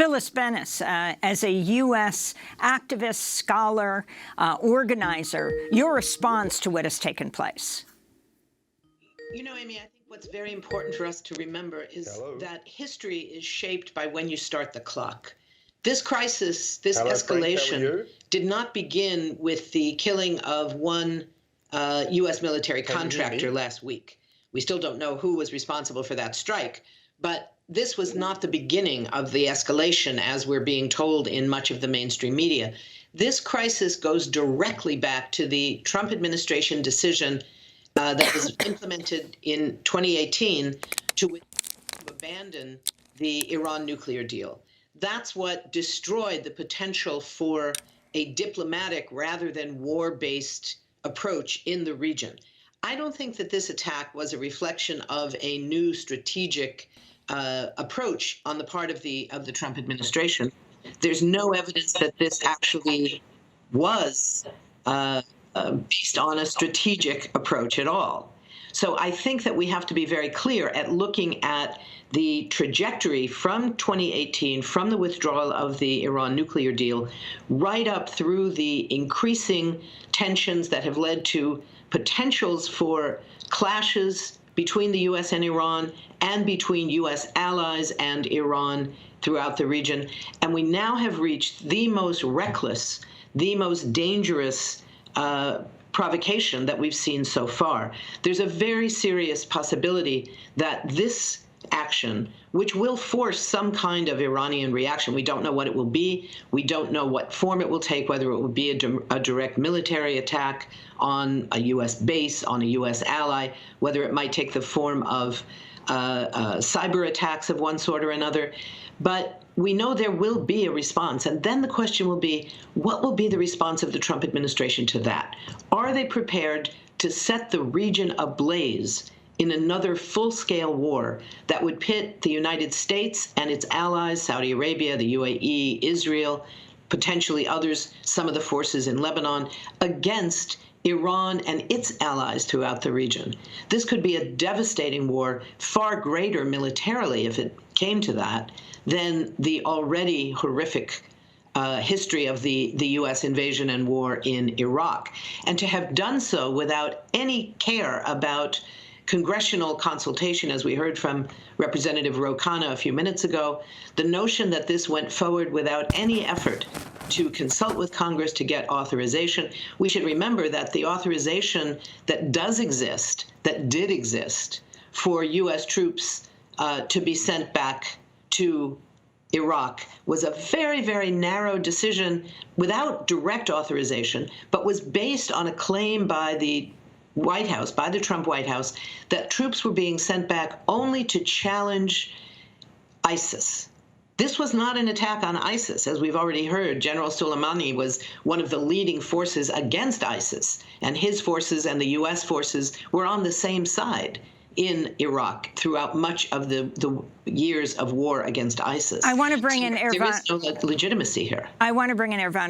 Phyllis Bennis, as a U.S. activist, scholar, organizer, your response to what has taken place? You know, Amy, I think what's very important for us to remember is that history is shaped by when you start the clock. This crisis, this escalation, did not begin with the killing of one U.S. military contractor last week. We still don't know who was responsible for that strike, but this was not the beginning of the escalation as we're being told in much of the mainstream media. This crisis goes directly back to the Trump administration decision that was implemented in 2018 to abandon the Iran nuclear deal. That's what destroyed the potential for a diplomatic rather than war-based approach in the region. I don't think that this attack was a reflection of a new strategic approach on the part of the Trump administration. There's no evidence that this actually was based on a strategic approach at all. So I think that we have to be very clear at looking at the trajectory from 2018, from the withdrawal of the Iran nuclear deal, right up through the increasing tensions that have led to potentials for clashes between the U.S. and Iran and between U.S. allies and Iran throughout the region. And we now have reached the most reckless, the most dangerous provocation that we've seen so far. There's a very serious possibility that this action, which will force some kind of Iranian reaction, we don't know what it will be, we don't know what form it will take, whether it will be a direct military attack on a U.S. base, on a U.S. ally, whether it might take the form of cyber attacks of one sort or another. But we know there will be a response. And then the question will be, what will be the response of the Trump administration to that? Are they prepared to set the region ablaze in another full-scale war that would pit the United States and its allies, Saudi Arabia, the UAE, Israel, potentially others, some of the forces in Lebanon, against Iran and its allies throughout the region? This could be a devastating war, far greater militarily if it came to that, than the already horrific history of the U.S. invasion and war in Iraq. And to have done so without any care about congressional consultation, as we heard from Representative Ro Khanna a few minutes ago, the notion that this went forward without any effort to consult with Congress to get authorization. We should remember that the authorization that does exist, that did exist, for U.S. troops to be sent back to Iraq was a very, very narrow decision without direct authorization, but was based on a claim by the White House, by the Trump White House, that troops were being sent back only to challenge ISIS. This was not an attack on ISIS. As we've already heard, General Soleimani was one of the leading forces against ISIS, and his forces and the U.S. forces were on the same side in Iraq throughout much of the years of war against ISIS. I want to bring in Irvan. There is no legitimacy here. I want to bring in Irvan.